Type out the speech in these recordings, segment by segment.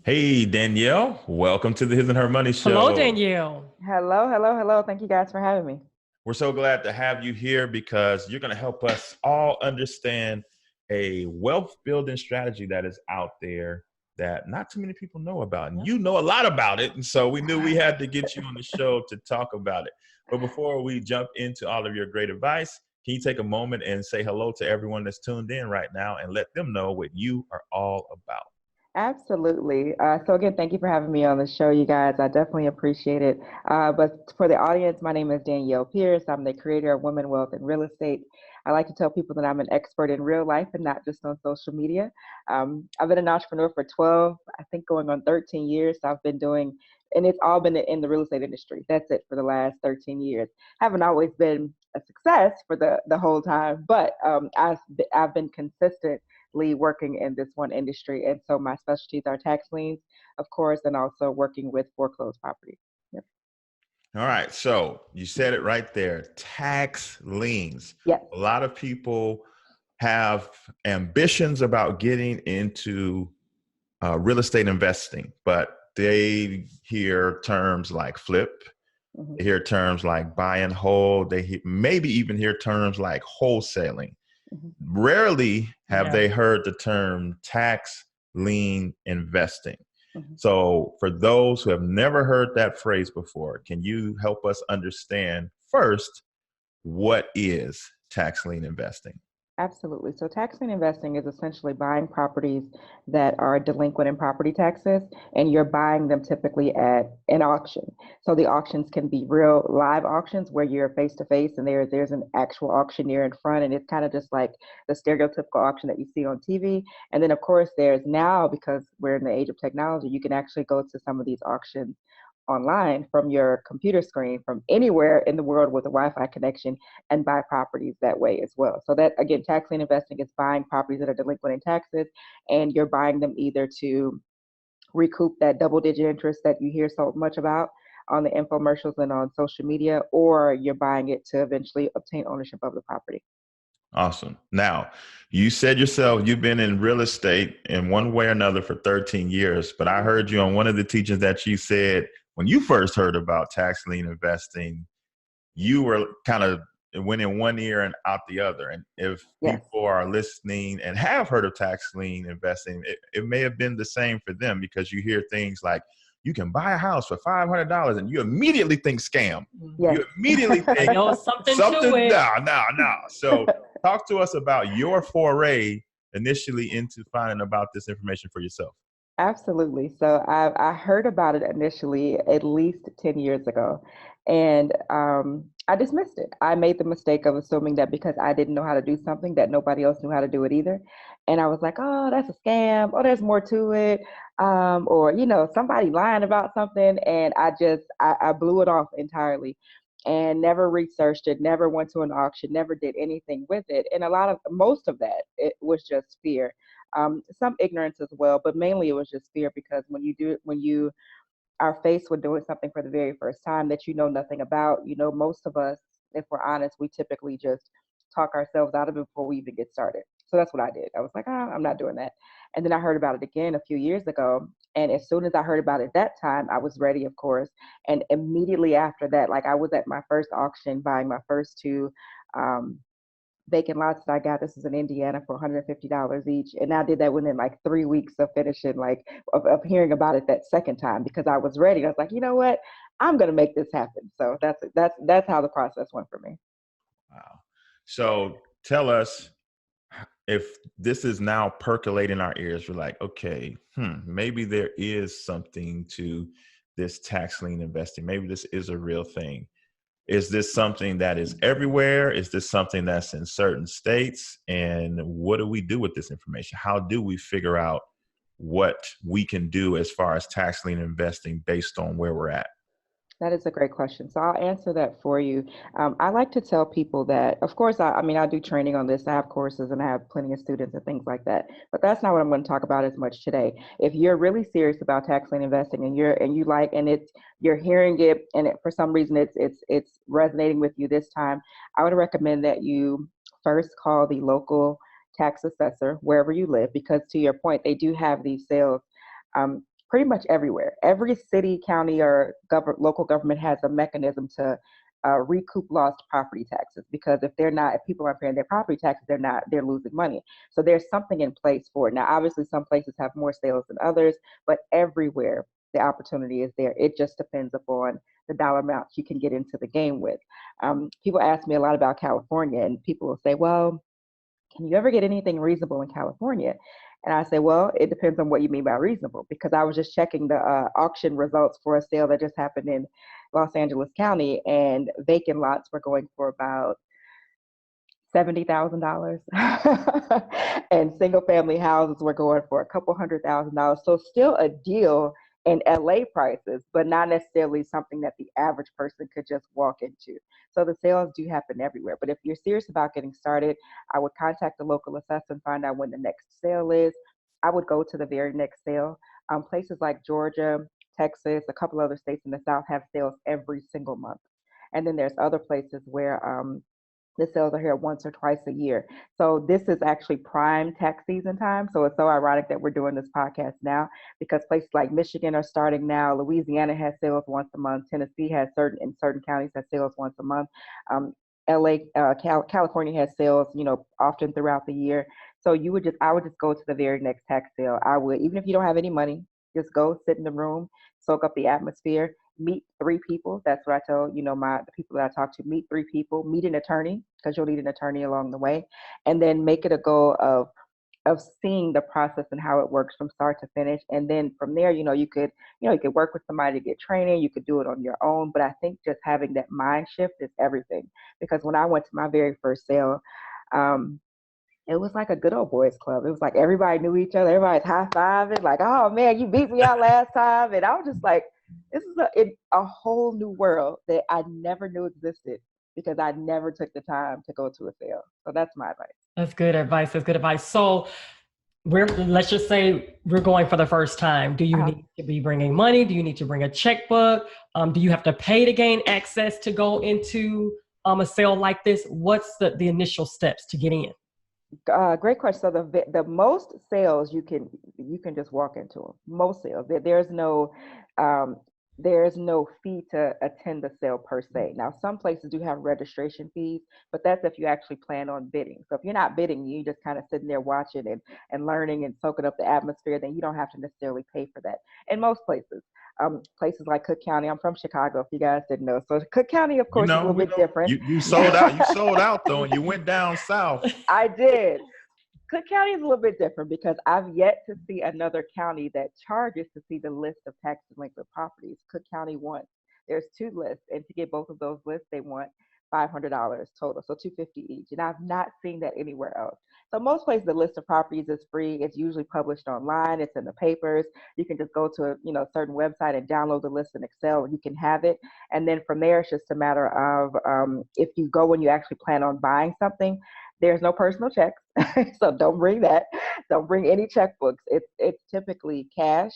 Hey, Danielle, welcome to the His and Her Money Hello, Show. Danielle. Hello, hello, hello. Thank you guys for having me. We're so glad to have you here because you're going to help us all understand a wealth building strategy that is out there that not too many people know about. And you know a lot about it. And so we knew we had to get you on the show to talk about it. But before we jump into all of your great advice, can you take a moment and say hello to everyone that's tuned in right now and let them know what you are all about? Absolutely. So again, thank you for having me on the show, you guys. I definitely appreciate it. But for the audience, my name is Danielle Pierce. I'm the creator of Women, Wealth, and Real Estate. I like to tell people that I'm an expert in real life and not just on social media. I've been an entrepreneur for 12, I think going on 13 years. So I've been doing, and it's all been in the real estate industry. That's it for the last 13 years. Haven't always been a success for the whole time, but I've been consistent working in this one industry. And so my specialties are tax liens, of course, and also working with foreclosed properties. Yep. All right. So you said it right there. Tax liens. Yes. A lot of people have ambitions about getting into real estate investing, but they hear terms like flip. Mm-hmm. They hear terms like buy and hold. Maybe even hear terms like wholesaling. Mm-hmm. Rarely have they heard the term tax lien investing. Mm-hmm. So for those who have never heard that phrase before, can you help us understand first, what is tax lien investing? Absolutely. So tax lien investing is essentially buying properties that are delinquent in property taxes, and you're buying them typically at an auction. So the auctions can be real live auctions where you're face to face and there's an actual auctioneer in front, and it's kind of just like the stereotypical auction that you see on TV. And then of course there's now, because we're in the age of technology, you can actually go to some of these auctions online from your computer screen from anywhere in the world with a Wi-Fi connection and buy properties that way as well. So that, again, tax lien investing is buying properties that are delinquent in taxes, and you're buying them either to recoup that double-digit interest that you hear so much about on the infomercials and on social media, or you're buying it to eventually obtain ownership of the property. Awesome. Now, you said yourself you've been in real estate in one way or another for 13 years, but I heard you on one of the teachings that you said when you first heard about tax lien investing, you were kind of went in one ear and out the other. And if Yes. people are listening and have heard of tax lien investing, it may have been the same for them, because you hear things like, you can buy a house for $500 and you immediately think scam. Yes. You immediately think something to something, it. no. So talk to us about your foray initially into finding about this information for yourself. Absolutely. So I heard about it initially at least 10 years ago, and I dismissed it. I made the mistake of assuming that because I didn't know how to do something, that nobody else knew how to do it either. And I was like, oh, that's a scam. Oh, there's more to it. Or, somebody lying about something. And I blew it off entirely and never researched it, never went to an auction, never did anything with it. And most of that, it was just fear. Some ignorance as well, but mainly it was just fear, because when you are faced with doing something for the very first time that you know nothing about, most of us, if we're honest, we typically just talk ourselves out of it before we even get started. So that's what I did. I was like, I'm not doing that. And then I heard about it again a few years ago. And as soon as I heard about it that time, I was ready, of course. And immediately after that, like I was at my first auction buying my first two um, vacant lots that I got. This is in Indiana for $150 each. And I did that within like 3 weeks of finishing, like of hearing about it that second time, because I was ready. I was like, you know what? I'm going to make this happen. So that's how the process went for me. Wow. So tell us, if this is now percolating our ears, we're like, okay, maybe there is something to this tax lien investing. Maybe this is a real thing. Is this something that is everywhere? Is this something that's in certain states? And what do we do with this information? How do we figure out what we can do as far as tax lien investing based on where we're at? That is a great question. So I'll answer that for you. I like to tell people that, of course, I mean, I do training on this. I have courses and I have plenty of students and things like that. But that's not what I'm going to talk about as much today. If you're really serious about tax lien investing and you're hearing it, and for some reason it's resonating with you this time, I would recommend that you first call the local tax assessor wherever you live, because to your point, they do have these sales. Pretty much everywhere. Every city, county, or local government has a mechanism to recoup lost property taxes, because if people aren't paying their property taxes, they're losing money. So there's something in place for it. Now, obviously, some places have more sales than others, but everywhere the opportunity is there. It just depends upon the dollar amount you can get into the game with. People ask me a lot about California, and people will say, well, can you ever get anything reasonable in California? And I say, well, it depends on what you mean by reasonable, because I was just checking the auction results for a sale that just happened in Los Angeles County, and vacant lots were going for about $70,000, and single family houses were going for a couple $100,000. So still a deal in LA prices, but not necessarily something that the average person could just walk into. So the sales do happen everywhere. But if you're serious about getting started, I would contact the local assessor and find out when the next sale is. I would go to the very next sale. Places like Georgia, Texas, a couple other states in the South have sales every single month. And then there's other places where the sales are here once or twice a year. So this is actually prime tax season time. So it's so ironic that we're doing this podcast now, because places like Michigan are starting now. Louisiana has sales once a month. Tennessee has certain counties has sales once a month. LA, California has sales, often throughout the year. So I would just go to the very next tax sale. I would, even if you don't have any money, just go sit in the room, soak up the atmosphere, meet three people. That's what I tell, the people that I talk to, meet three people, meet an attorney, because you'll need an attorney along the way, and then make it a goal of seeing the process and how it works from start to finish. And then from there, you could work with somebody to get training, you could do it on your own. But I think just having that mind shift is everything. Because when I went to my very first sale, it was like a good old boys club. It was like everybody knew each other. Everybody's high fiving, like, "Oh man, you beat me out last time." And I was just like, this is a whole new world that I never knew existed, because I never took the time to go to a sale. So that's my advice. That's good advice. That's good advice. So let's just say we're going for the first time. Do you need to be bringing money? Do you need to bring a checkbook? Do you have to pay to gain access to go into a sale like this? What's the initial steps to get in? Great question. So the most sales you can just walk into them. Most sales, um, there's no fee to attend the sale per se. Now, some places do have registration fees, but that's if you actually plan on bidding. So if you're not bidding, you just kind of sitting there watching and learning and soaking up the atmosphere, then you don't have to necessarily pay for that. In most places, places like Cook County. I'm from Chicago, if you guys didn't know. So Cook County, of course, is a little bit different. You sold out. You sold out though, and you went down south. I did. Cook County is a little bit different, because I've yet to see another county that charges to see the list of tax delinquent properties. Cook County wants. There's two lists, and to get both of those lists, they want $500 total, so $250 each. And I've not seen that anywhere else. So most places, the list of properties is free. It's usually published online. It's in the papers. You can just go to a certain website and download the list in Excel, and you can have it. And then from there, it's just a matter of if you go and you actually plan on buying something, there's no personal checks, so don't bring that. Don't bring any checkbooks. It's typically cash,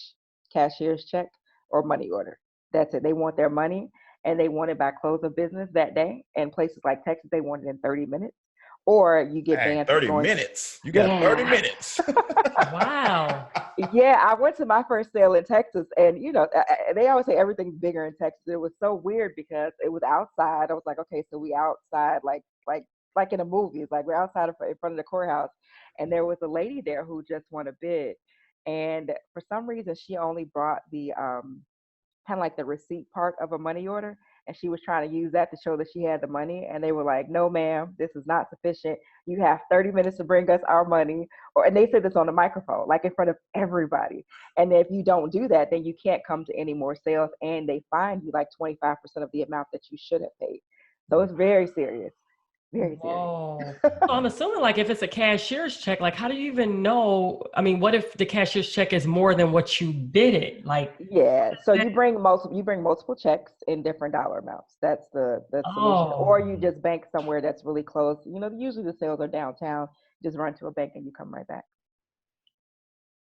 cashier's check, or money order. That's it. They want their money, and they want it by close of business that day. And places like Texas, they want it in 30 minutes. Or you get banned. 30 minutes. You got 30 minutes. Wow. Yeah, I went to my first sale in Texas, and they always say everything's bigger in Texas. It was so weird because it was outside. I was like, okay, so we outside like in a movie. It's like we're outside in front of the courthouse, and there was a lady there who just won a bid, and for some reason she only brought the kind of like the receipt part of a money order, and she was trying to use that to show that she had the money, and they were like, "No, ma'am, this is not sufficient. You have 30 minutes to bring us our money." And they said this on the microphone, like in front of everybody. And if you don't do that, then you can't come to any more sales, and they fine you like 25% of the amount that you should have paid. So it's very serious. Very serious. Oh, so I'm assuming like if it's a cashier's check, like how do you even know? I mean, what if the cashier's check is more than what you bid it? Like, yeah, so you bring multiple checks in different dollar amounts. That's the solution. Or you just bank somewhere that's really close. Usually the sales are downtown. Just run to a bank and you come right back.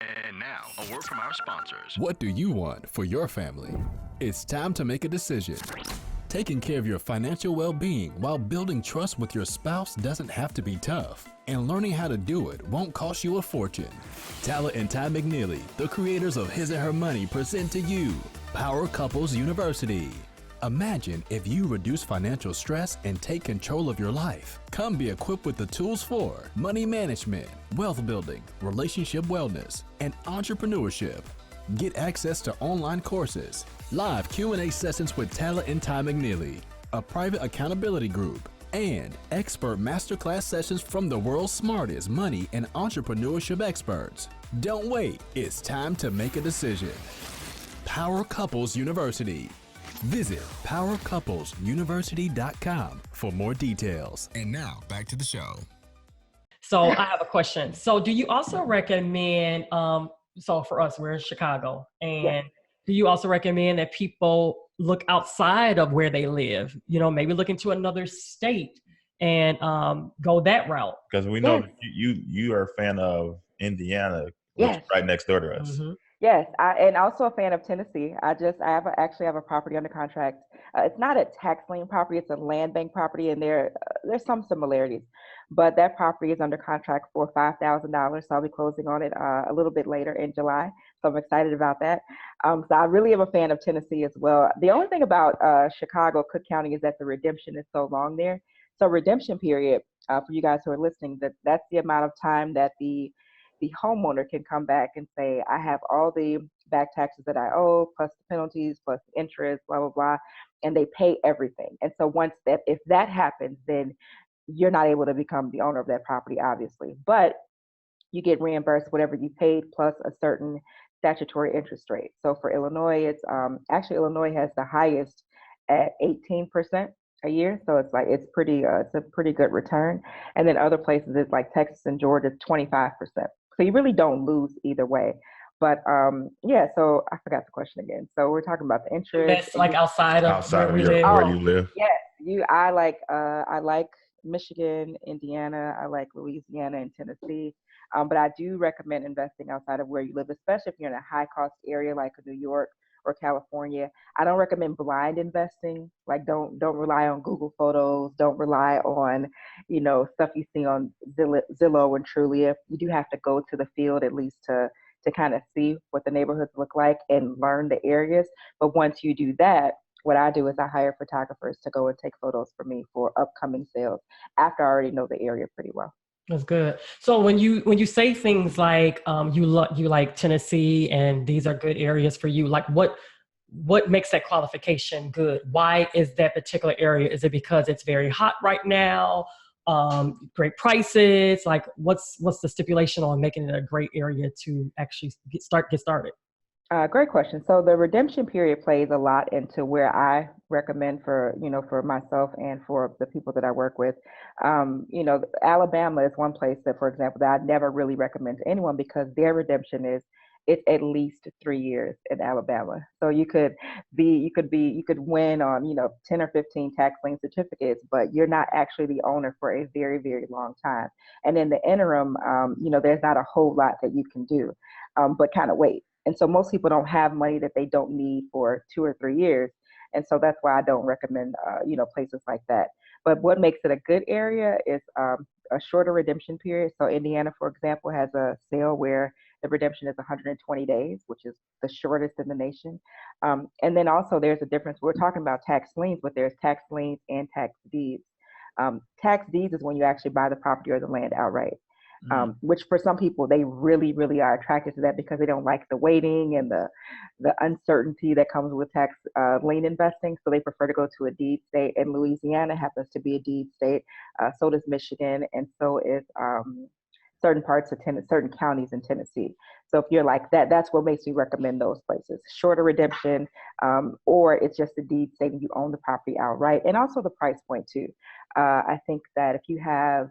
And now, a word from our sponsors. What do you want for your family? It's time to make a decision. Taking care of your financial well-being while building trust with your spouse doesn't have to be tough, and learning how to do it won't cost you a fortune. Tala and Ty McNeely, the creators of His and Her Money, present to you Power Couples University. Imagine if you reduce financial stress and take control of your life. Come be equipped with the tools for money management, wealth building, relationship wellness, and entrepreneurship. Get access to online courses, live Q&A sessions with Tala and Ty McNeely, a private accountability group, and expert masterclass sessions from the world's smartest money and entrepreneurship experts. Don't wait. It's time to make a decision. Power Couples University. Visit powercouplesuniversity.com for more details. And now back to the show. So I have a question. So do you also recommend, so for us, we're in Chicago, and do you also recommend that people look outside of where they live, maybe look into another state and go that route? Because we know that you are a fan of Indiana, which is right next door to us. Mm-hmm. Yes, and also a fan of Tennessee. Actually have a property under contract. It's not a tax lien property; it's a land bank property, and there's some similarities. But that property is under contract for $5,000, so I'll be closing on it a little bit later in July. So I'm excited about that. So I really am a fan of Tennessee as well. The only thing about Chicago, Cook County, is that the redemption is so long there. So redemption period, for you guys who are listening, that's the amount of time that the homeowner can come back and say, I have all the back taxes that I owe, plus the penalties, plus the interest, blah, blah, blah, and they pay everything. And so if that happens, then you're not able to become the owner of that property, obviously. But you get reimbursed whatever you paid plus a certain statutory interest rate. So for Illinois, it's actually Illinois has the highest at 18% a year. So it's a pretty good return. And then other places, it's like Texas and Georgia, 25%. So you really don't lose either way. But so I forgot the question again. So we're talking about the interest. That's like outside of where you live. Yes, I like Michigan, Indiana. I like Louisiana and Tennessee. But I do recommend investing outside of where you live, especially if you're in a high cost area like New York or California. I don't recommend blind investing. Like don't rely on Google Photos. Don't rely on, stuff you see on Zillow and Trulia. You do have to go to the field at least to kind of see what the neighborhoods look like and learn the areas. But once you do that, what I do is I hire photographers to go and take photos for me for upcoming sales after I already know the area pretty well. That's good. So when you say things like you like Tennessee and these are good areas for you, like what makes that qualification good? Why is that particular area? Is it because it's very hot right now? Great prices? Like what's the stipulation on making it a great area to actually get started? Great question. So the redemption period plays a lot into where I recommend for myself and for the people that I work with. Alabama is one place that, for example, that I never really recommend to anyone because their redemption it's at least 3 years in Alabama. So you could win on, 10 or 15 tax lien certificates, but you're not actually the owner for a very, very long time. And in the interim, there's not a whole lot that you can do, but kind of wait. And so most people don't have money that they don't need for 2 or 3 years. And so that's why I don't recommend, places like that. But what makes it a good area is a shorter redemption period. So Indiana, for example, has a sale where the redemption is 120 days, which is the shortest in the nation. And then also there's a difference. We're talking about tax liens, but there's tax liens and tax deeds. Tax deeds is when you actually buy the property or the land outright. Which for some people, they really, really are attracted to that because they don't like the waiting and the uncertainty that comes with tax lien investing. So they prefer to go to a deed state. And Louisiana happens to be a deed state. So does Michigan. And so is certain parts of certain counties in Tennessee. So if you're like that, that's what makes me recommend those places. Shorter redemption, or it's just a deed state and you own the property outright. And also the price point too. I think that if you have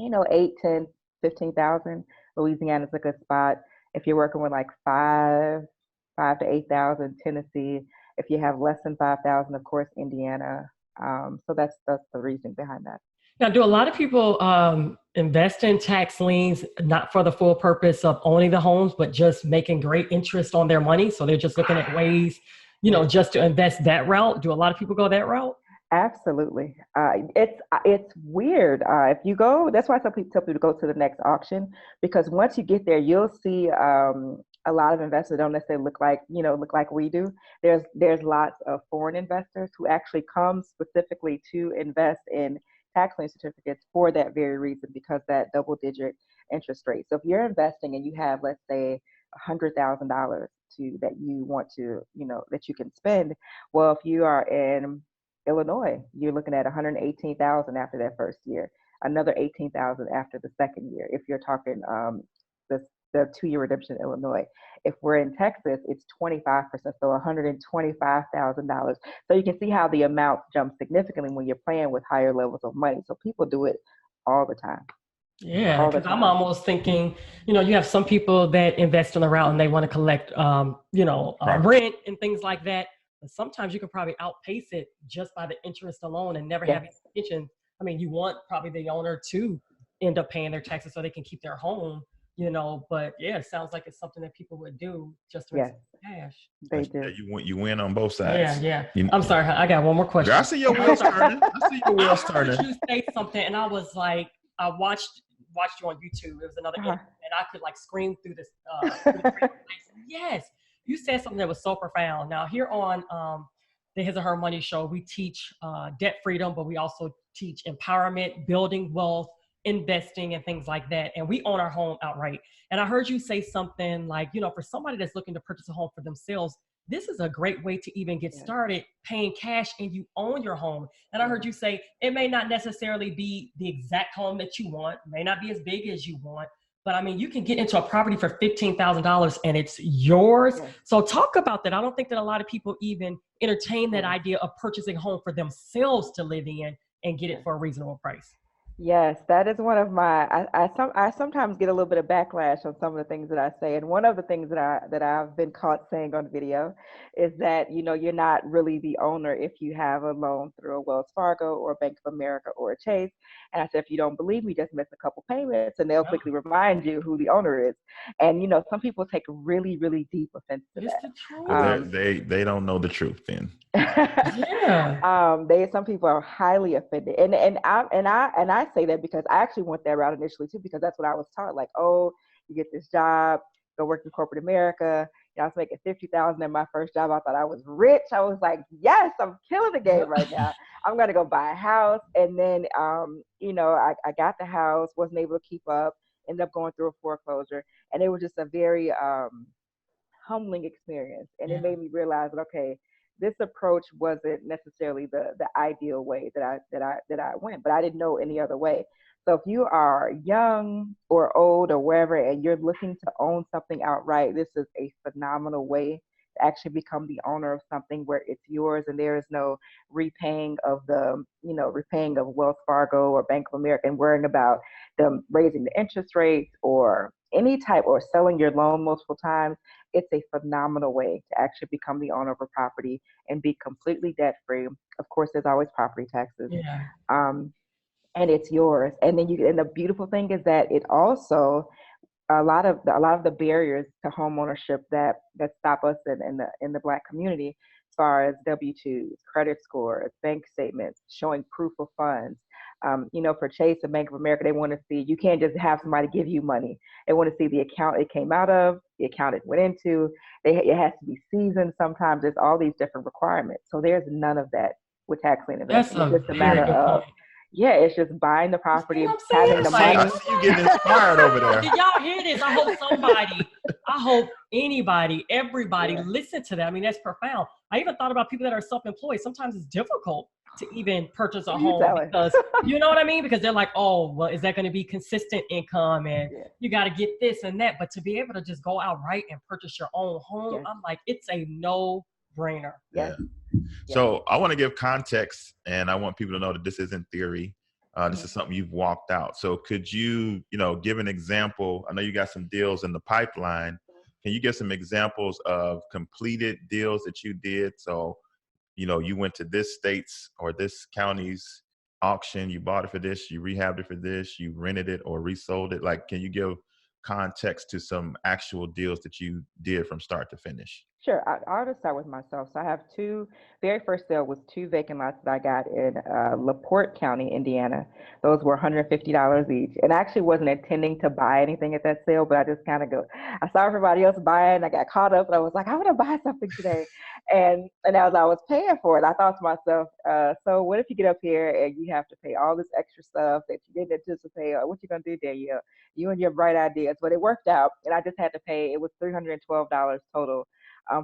8, 10, 15,000, Louisiana's a good spot. If you're working with like 5 to 8,000, Tennessee. If you have less than 5,000, of course, Indiana. So that's the reason behind that. Now, do a lot of people invest in tax liens, not for the full purpose of owning the homes, but just making great interest on their money? So they're just looking at ways, just to invest that route? Do a lot of people go that route? Absolutely. It's weird. If you go, that's why some people tell people to go to the next auction, because once you get there, you'll see a lot of investors don't necessarily look like we do. There's lots of foreign investors who actually come specifically to invest in tax lien certificates for that very reason, because that double digit interest rate. So if you're investing and you have, let's say, $100,000 that you want to, that you can spend, well, if you are in Illinois, you're looking at 118,000 after that first year, another 18,000 after the second year. If you're talking the 2-year redemption in Illinois, if we're in Texas, it's 25%, so $125,000. So you can see how the amounts jump significantly when you're playing with higher levels of money. So people do it all the time. Yeah, because I'm almost thinking, you have some people that invest on the route and they want to collect, rent and things like that. But sometimes you can probably outpace it just by the interest alone and never have intention. I mean, you want probably the owner to end up paying their taxes so they can keep their home, but yeah, it sounds like it's something that people would do just to make some cash. They do. Yeah, you win on both sides. Yeah. I'm sorry, I got one more question. I see your wheels turning. I heard you say something and I was like, I watched you on YouTube. It was another interview, and I could scream through this. Yes, you said something that was so profound. Now here on the His or Her Money Show, we teach debt freedom, but we also teach empowerment, building wealth, investing, and things like that. And we own our home outright. And I heard you say something like, for somebody that's looking to purchase a home for themselves, this is a great way to even get started paying cash and you own your home. And I heard you say it may not necessarily be the exact home that you want, may not be as big as you want, but I mean, you can get into a property for $15,000 and it's yours. Yeah. So talk about that. I don't think that a lot of people even entertain that idea of purchasing a home for themselves to live in and get it for a reasonable price. Yes, that is one of my. I sometimes get a little bit of backlash on some of the things that I say, and one of the things that I've been caught saying on video is that you're not really the owner if you have a loan through a Wells Fargo or Bank of America or a Chase. And I said, if you don't believe me, just miss a couple payments, and they'll quickly remind you who the owner is. And some people take really, really deep offense to that. Well, they don't know the truth then. Some people are highly offended, and I say that because I actually went that route initially too, because that's what I was taught. Like, oh, you get this job, go work in corporate America. I was making $50,000 in my first job. I thought I was rich. I was like, yes, I'm killing the game right now. I'm gonna go buy a house, and then I got the house, wasn't able to keep up, ended up going through a foreclosure, and it was just a very humbling experience, and it made me realize that okay, this approach wasn't necessarily the ideal way that I went, but I didn't know any other way. So if you are young or old or wherever, and you're looking to own something outright, this is a phenomenal way to actually become the owner of something where it's yours, and there is no repaying of Wells Fargo or Bank of America and worrying about them raising the interest rates or any type, or selling your loan multiple times. It's a phenomenal way to actually become the owner of a property and be completely debt free. Of course, there's always property taxes. And it's yours. And then and the beautiful thing is that it also, a lot of the barriers to home ownership that stop us in the Black community, as far as W-2s, credit scores, bank statements, showing proof of funds. For Chase and Bank of America, they want to see, you can't just have somebody give you money. They want to see the account it came out of, the account it went into. It has to be seasoned. Sometimes there's all these different requirements. So there's none of that with tax lien investing. It's just a matter of it's just buying the property, having the money. I see you getting inspired over there. Did y'all hear this? I hope anybody, everybody listen to that. I mean, that's profound. I even thought about people that are self-employed. Sometimes it's difficult to even purchase a home because, you know what I mean? Because they're like, oh, well, is that going to be consistent income? And you got to get this and that. But to be able to just go outright and purchase your own home, I'm like, it's a no-brainer. So I want to give context, and I want people to know that this isn't theory. This is something you've walked out. So could you, give an example? I know you got some deals in the pipeline. Can you give some examples of completed deals that you did? So, you went to this state's or this county's auction, you bought it for this, you rehabbed it for this, you rented it or resold it. Like, can you give context to some actual deals that you did from start to finish? Sure. I'll just start with myself. So I have very first sale was two vacant lots that I got in LaPorte County, Indiana. Those were $150 each. And I actually wasn't intending to buy anything at that sale, but I just kind of I saw everybody else buying. I got caught up and I was like, I want to buy something today. And as I was paying for it, I thought to myself, so what if you get up here and you have to pay all this extra stuff that you didn't anticipate? Or what you going to do, Danielle? You and your bright ideas. But it worked out. And I just had to pay, it was $312 total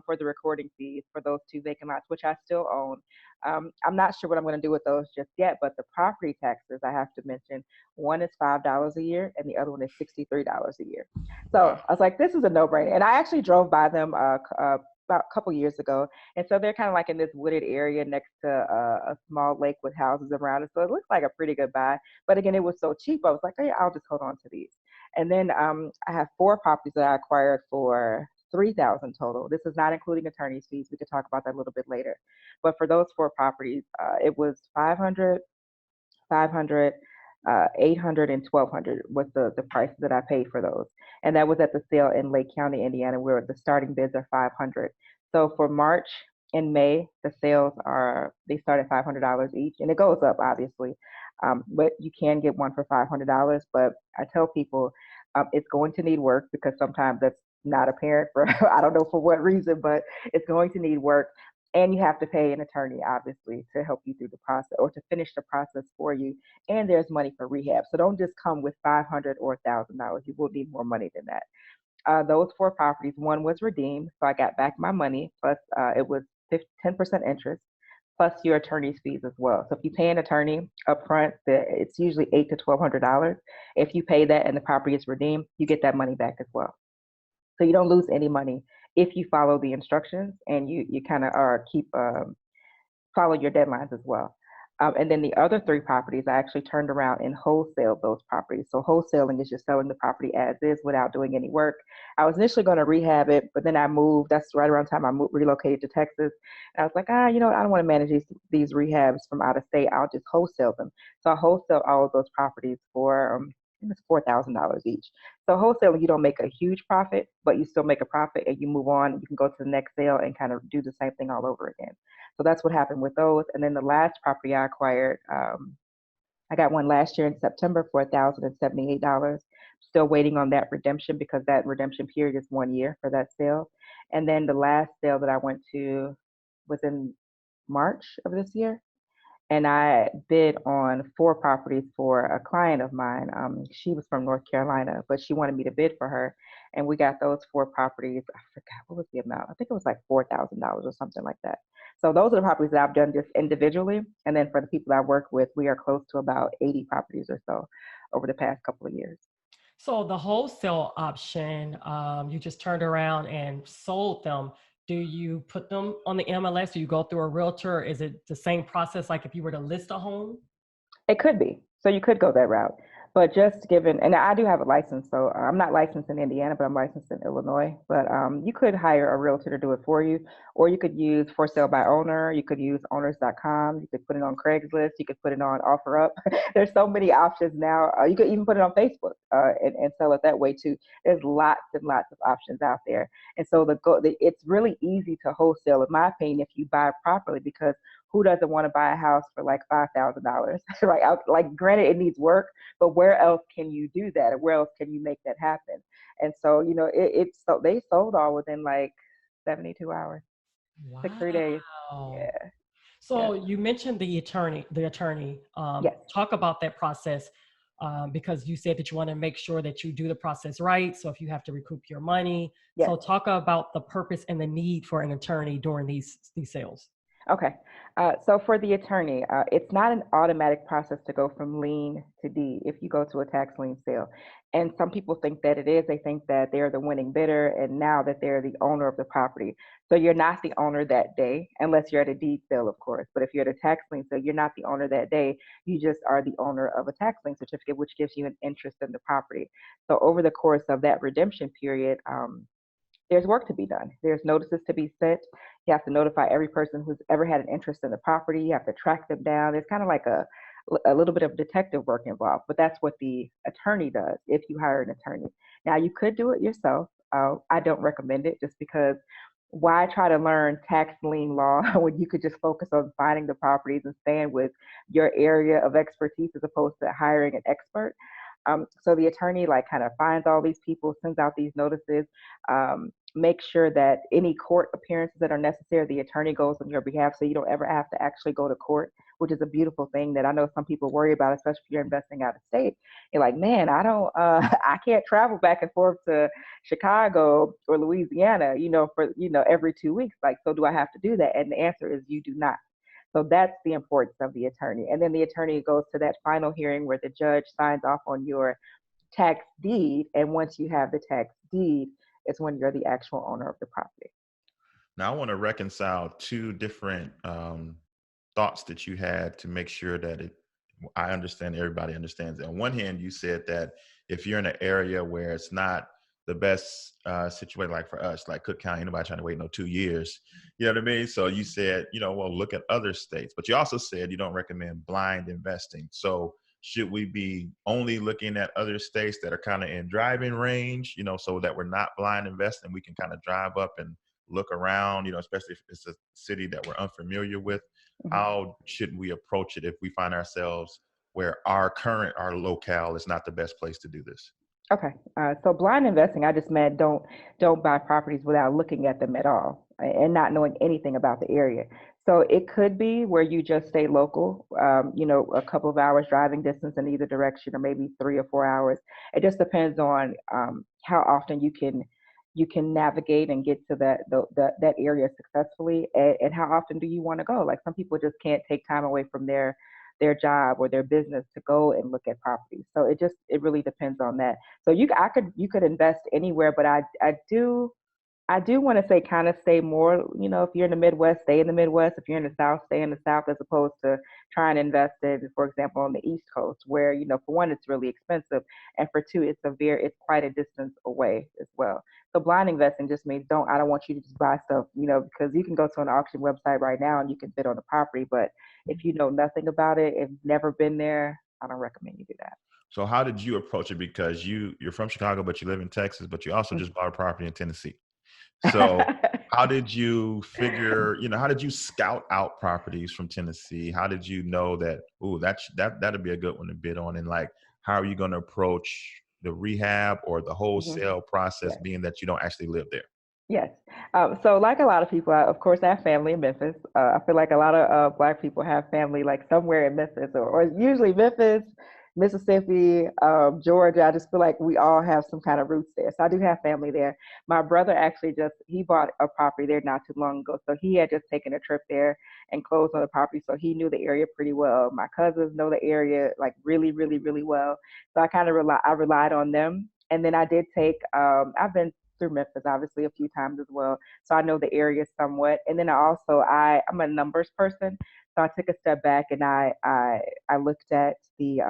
for the recording fees for those two vacant lots, which I still own. I'm not sure what I'm going to do with those just yet, but the property taxes I have to mention, one is $5 a year and the other one is $63 a year. So I was like, this is a no-brainer. And I actually drove by them about a couple years ago. And so they're kind of like in this wooded area next to a small lake with houses around it. So it looks like a pretty good buy. But again, it was so cheap. I was like, hey, I'll just hold on to these. And then I have 4 properties that I acquired for $3,000 total. This is not including attorney's fees. We could talk about that a little bit later. But for those 4 properties, it was 500, 500, 800, and 1,200 was the prices that I paid for those. And that was at the sale in Lake County, Indiana, where the starting bids are 500. So for March and May, the sales they start at $500 each, and it goes up obviously. But you can get one for $500. But I tell people it's going to need work because sometimes that's not apparent for I don't know for what reason, but it's going to need work. And you have to pay an attorney, obviously, to help you through the process or to finish the process for you. And there's money for rehab. So don't just come with $500 or $1,000. You will need more money than that. Those 4 properties, one was redeemed, so I got back my money, plus it was 10% interest, plus your attorney's fees as well. So if you pay an attorney upfront, it's usually $800 to $1,200. If you pay that and the property is redeemed, you get that money back as well. So you don't lose any money if you follow the instructions and you kind of follow your deadlines as well. And then the other 3 properties, I actually turned around and wholesaled those properties. So wholesaling is just selling the property as is without doing any work. I was initially going to rehab it, but then I moved. That's right around the time I relocated to Texas. And I was like, I don't want to manage these rehabs from out of state. I'll just wholesale them. So I wholesale all of those properties for it was $4,000 each. So wholesaling, you don't make a huge profit, but you still make a profit and you move on. You can go to the next sale and kind of do the same thing all over again. So that's what happened with those. And then the last property I acquired, I got one last year in September for $1,078. Still waiting on that redemption because that redemption period is 1 year for that sale. And then the last sale that I went to was in March of this year. And I bid on 4 properties for a client of mine. She was from North Carolina, but she wanted me to bid for her. And we got those 4 properties. I forgot what was the amount. I think it was like $4,000 or something like that. So those are the properties that I've done just individually. And then for the people I work with, we are close to about 80 properties or so over the past couple of years. So the wholesale option, you just turned around and sold them. Do you put them on the MLS? Do you go through a realtor? Is it the same process like if you were to list a home? It could be. So you could go that route. But just given, and I do have a license, so I'm not licensed in Indiana, but I'm licensed in Illinois. But you could hire a realtor to do it for you, or you could use for sale by owner. You could use owners.com. You could put it on Craigslist. You could put it on OfferUp. There's so many options now. You could even put it on Facebook and sell it that way too. There's lots and lots of options out there. And so it's really easy to wholesale, in my opinion, if you buy properly, because who doesn't want to buy a house for like $5,000? Right? Like, granted, it needs work, but where else can you do that? Or where else can you make that happen? And so, so they sold all within like 72 hours, Wow. 3 days. Yeah. So you mentioned the attorney. Yes. Talk about that process because you said that you want to make sure that you do the process right. So if you have to recoup your money, Yes. so talk about the purpose and the need for an attorney during these sales. Okay. So for the attorney, it's not an automatic process to go from lien to deed if you go to a tax lien sale. And some people think that it is. They think that they're the winning bidder and now that they're the owner of the property. So you're not the owner that day, unless you're at a deed sale, of course. But if you're at a tax lien sale, you're not the owner that day. You just are the owner of a tax lien certificate, which gives you an interest in the property. So over the course of that redemption period, there's work to be done. There's notices to be sent. You have to notify every person who's ever had an interest in the property. You have to track them down. There's kind of like a little bit of detective work involved, but that's what the attorney does if you hire an attorney. Now, you could do it yourself. I don't recommend it just because why try to learn tax lien law when you could just focus on finding the properties and staying with your area of expertise as opposed to hiring an expert? So the attorney like kind of finds all these people, sends out these notices, makes sure that any court appearances that are necessary, the attorney goes on your behalf, so you don't ever have to actually go to court, which is a beautiful thing that I know some people worry about, especially if you're investing out of state. You're like, man, I don't, I can't travel back and forth to Chicago or Louisiana, for every 2 weeks. Like, so do I have to do that? And the answer is you do not. So that's the importance of the attorney. And then the attorney goes to that final hearing where the judge signs off on your tax deed. And once you have the tax deed, it's when you're the actual owner of the property. Now, I want to reconcile two different thoughts that you had to make sure that I understand everybody understands it. On one hand, you said that if you're in an area where it's not the best situation, like for us, like Cook County, anybody trying to wait 2 years, you know what I mean? So you said, well, look at other states, but you also said you don't recommend blind investing. So should we be only looking at other states that are kind of in driving range, so that we're not blind investing, we can kind of drive up and look around, especially if it's a city that we're unfamiliar with? Mm-hmm. How should we approach it if we find ourselves where our locale is not the best place to do this? Okay, so blind investing, I just meant don't buy properties without looking at them at all and not knowing anything about the area. So it could be where you just stay local, a couple of hours driving distance in either direction, or maybe 3 or 4 hours. It just depends on how often you can navigate and get to that area successfully, and how often do you want to go? Like, some people just can't take time away from their job or their business to go and look at properties. So it really depends on that. So you could invest anywhere, but I do want to say kind of stay more, if you're in the Midwest, stay in the Midwest. If you're in the South, stay in the South, as opposed to trying to invest in, for example, on the East Coast, where, for one, it's really expensive. And for two, it's quite a distance away as well. So blind investing just means I don't want you to just buy stuff, because you can go to an auction website right now and you can bid on the property. But if you know nothing about it, if you've never been there, I don't recommend you do that. So how did you approach it? Because you're from Chicago, but you live in Texas, but you also just bought a property in Tennessee. So how did you figure, how did you scout out properties from Tennessee? How did you know that, that'd be a good one to bid on? And like, how are you going to approach the rehab or the wholesale process, Yes. being that you don't actually live there? Yes. So like a lot of people, of course, I have family in Memphis. I feel like a lot of Black people have family like somewhere in Memphis, or usually Memphis, Mississippi, Georgia. I just feel like we all have some kind of roots there. So I do have family there. My brother actually he bought a property there not too long ago. So he had just taken a trip there and closed on the property. So he knew the area pretty well. My cousins know the area like really, really, really well. So I kind of relied on them. And then I did take, I've been through Memphis obviously a few times as well. So I know the area somewhat. And then I'm a numbers person. So I took a step back and I looked at the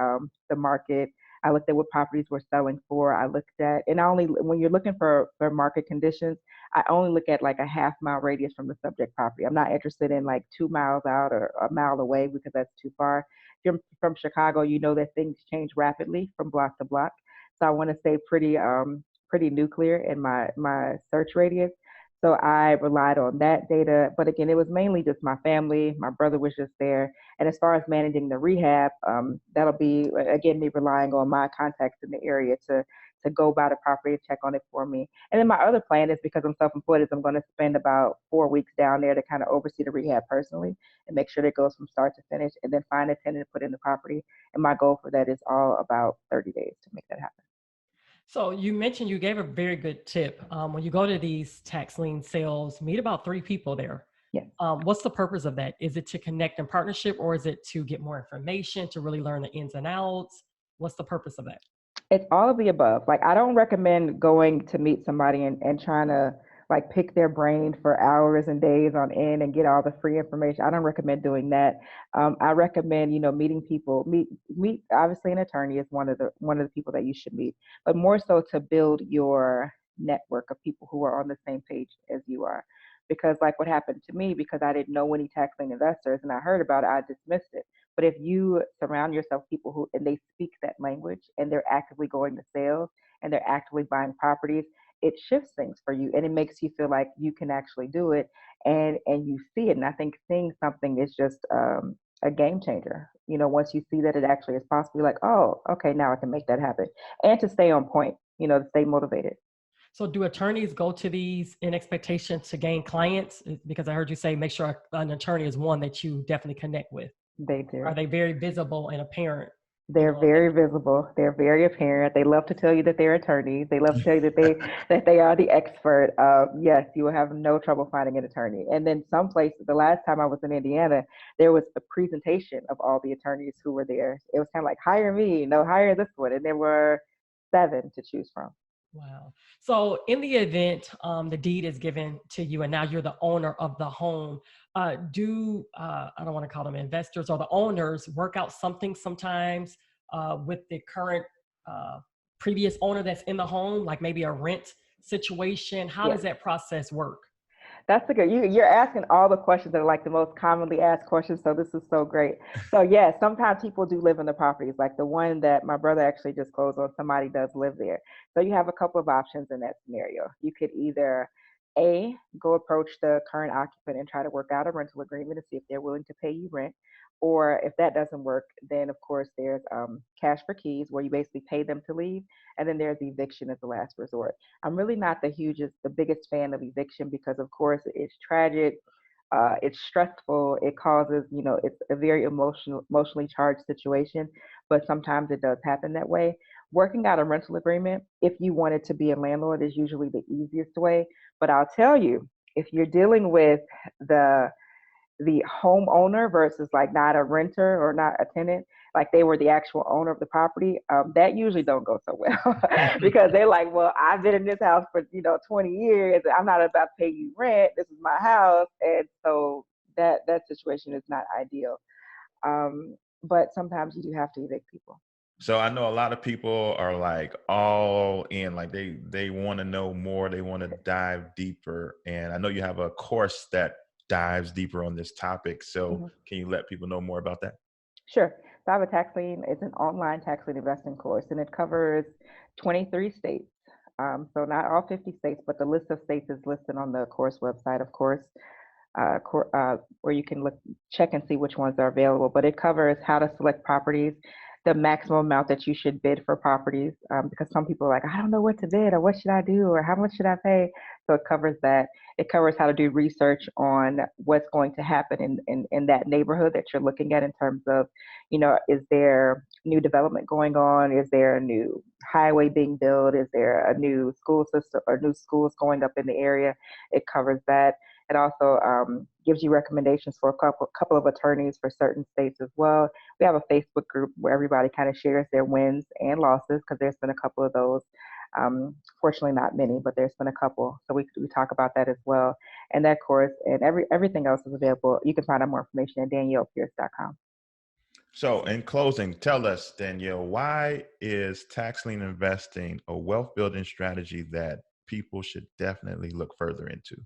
market. I looked at what properties were selling for. I looked at, and when you're looking for market conditions, I only look at like a half-mile radius from the subject property. I'm not interested in like 2 miles out or a mile away, because that's too far. If you're from Chicago, you know that things change rapidly from block to block. So I want to stay pretty nuclear in my search radius. So I relied on that data. But again, it was mainly just my family. My brother was just there. And as far as managing the rehab, that'll be, again, me relying on my contacts in the area to go by the property and check on it for me. And then my other plan is, because I'm self-employed, is I'm going to spend about 4 weeks down there to kind of oversee the rehab personally and make sure that it goes from start to finish, and then find a tenant to put in the property. And my goal for that is all about 30 days to make that happen. So you mentioned, you gave a very good tip. When you go to these tax lien sales, meet about 3 people there. Yes. What's the purpose of that? Is it to connect in partnership, or is it to get more information, to really learn the ins and outs? What's the purpose of that? It's all of the above. Like, I don't recommend going to meet somebody and trying to like pick their brain for hours and days on end and get all the free information. I don't recommend doing that. I recommend, meeting people. Meet obviously an attorney is one of the people that you should meet, but more so to build your network of people who are on the same page as you are. Because like what happened to me, because I didn't know any tax lien investors and I heard about it, I dismissed it. But if you surround yourself with people and they speak that language and they're actively going to sales and they're actively buying properties, it shifts things for you, and it makes you feel like you can actually do it, and you see it. And I think seeing something is just a game changer. Once you see that it actually is possible, you're like, oh, okay, now I can make that happen, and to stay on point, to stay motivated. So do attorneys go to these in expectation to gain clients? Because I heard you say make sure an attorney is one that you definitely connect with. They do. Are they very visible and apparent? They're very visible. They're very apparent. They love to tell you that they're attorneys. They love to tell you that they are the expert. Yes, you will have no trouble finding an attorney. And then some places, the last time I was in Indiana, there was a presentation of all the attorneys who were there. It was kind of like, hire me, no, hire this one. And there were 7 to choose from. Wow. So in the event the deed is given to you and now you're the owner of the home, I don't want to call them investors or the owners work out something sometimes with the current previous owner that's in the home, like maybe a rent situation? How does that process work? That's a good. You're asking all the questions that are like the most commonly asked questions. So this is so great. So yeah, sometimes people do live in the properties. Like the one that my brother actually just closed on, somebody does live there. So you have a couple of options in that scenario. You could either go approach the current occupant and try to work out a rental agreement to see if they're willing to pay you rent. Or if that doesn't work, then of course there's cash for keys, where you basically pay them to leave, and then there's eviction as the last resort. I'm really not the biggest fan of eviction because, of course, it's tragic, it's stressful, it causes, it's a very emotionally charged situation, but sometimes it does happen that way. Working out a rental agreement, if you wanted to be a landlord, is usually the easiest way. But I'll tell you, if you're dealing with the homeowner versus like not a renter or not a tenant, like they were the actual owner of the property, that usually don't go so well because they're like, well, I've been in this house for 20 years, and I'm not about to pay you rent. This is my house, and so that situation is not ideal. But sometimes you do have to evict people. So I know a lot of people are like all in, like they want to know more, they want to dive deeper, and I know you have a course that dives deeper on this topic. So Can you let people know more about that? Sure. So I have a tax lien. It's an online tax lien investing course, and it covers 23 states. So not all 50 states, but the list of states is listed on the course website, of course, where you can check and see which ones are available. But it covers how to select properties, the maximum amount that you should bid for properties, because some people are like, I don't know what to bid, or what should I do, or how much should I pay? So it covers that. It covers how to do research on what's going to happen in that neighborhood that you're looking at in terms of, is there new development going on? Is there a new highway being built? Is there a new school system or new schools going up in the area? It covers that. It also gives you recommendations for a couple of attorneys for certain states as well. We have a Facebook group where everybody kind of shares their wins and losses, because there's been a couple of those. Fortunately, not many, but there's been a couple. So we talk about that as well. And that course and everything else is available. You can find out more information at DaniellePierce.com. So in closing, tell us, Danielle, why is tax lien investing a wealth building strategy that people should definitely look further into?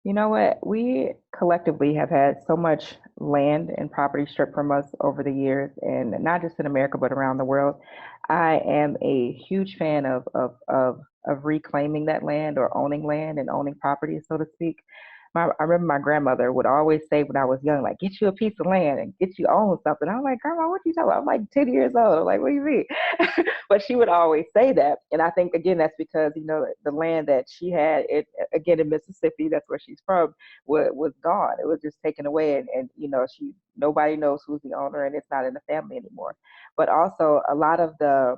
You know what? We collectively have had so much land and property stripped from us over the years, and not just in America, but around the world. I am a huge fan of reclaiming that land, or owning land and owning property, so to speak. I remember my grandmother would always say when I was young, like, get you a piece of land and get you own something. I'm like, Grandma, what you talking about? I'm like 10 years old. I'm like, what do you mean? But she would always say that. And I think, again, that's because, the land that she had, again, in Mississippi, that's where she's from, was gone. It was just taken away. And nobody knows who's the owner, and it's not in the family anymore. But also a lot of the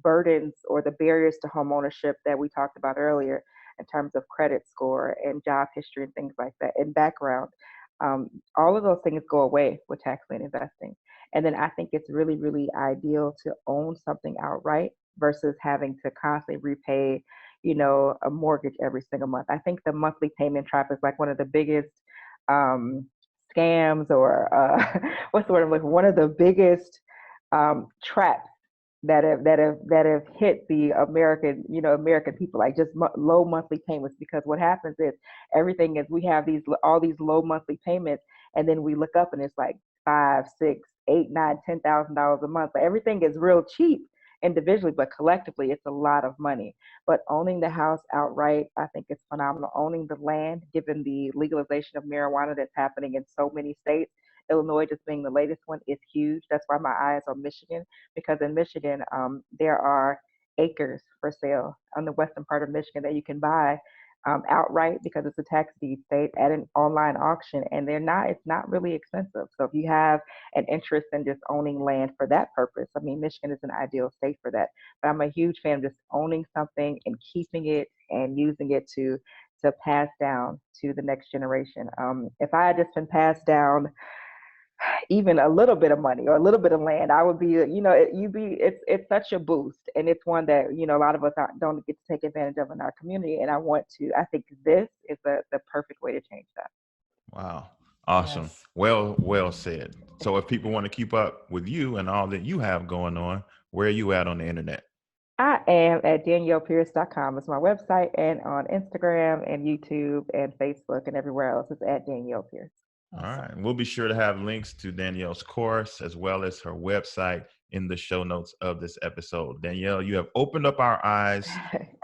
burdens or the barriers to home ownership that we talked about earlier, in terms of credit score and job history and things like that, and background, all of those things go away with tax lien investing. And then I think it's really, really ideal to own something outright versus having to constantly repay, a mortgage every single month. I think the monthly payment trap is like one of the biggest scams, or what's the word I'm looking for? One of the biggest traps that have hit the American people, like just low monthly payments. Because what happens is we have all these low monthly payments, and then we look up and it's like $5, $6, $8, $9, $10,000 a month, but everything is real cheap. individually, but collectively, it's a lot of money. But owning the house outright, I think it's phenomenal. Owning the land, given the legalization of marijuana that's happening in so many states, Illinois just being the latest one, is huge. That's why my eyes are Michigan, because in Michigan, there are acres for sale on the western part of Michigan that you can buy outright because it's a tax deed state at an online auction, and it's not really expensive. So if you have an interest in just owning land for that purpose, I mean, Michigan is an ideal state for that. But I'm a huge fan of just owning something and keeping it and using it to pass down to the next generation. If I had just been passed down even a little bit of money or a little bit of land, I would be, it's such a boost. And it's one that, a lot of us don't get to take advantage of in our community. And I think this is the perfect way to change that. Wow. Awesome. Yes. Well said. So if people want to keep up with you and all that you have going on, where are you at on the internet? I am at DaniellePierce.com. It's my website, and on Instagram and YouTube and Facebook and everywhere else, it's at Danielle Pierce. All right. We'll be sure to have links to Danielle's course as well as her website in the show notes of this episode. Danielle, you have opened up our eyes.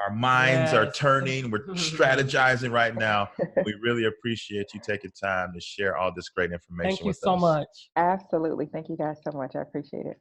Our minds are turning. We're strategizing right now. We really appreciate you taking time to share all this great information with us. Thank you so much. Absolutely. Thank you guys so much. I appreciate it.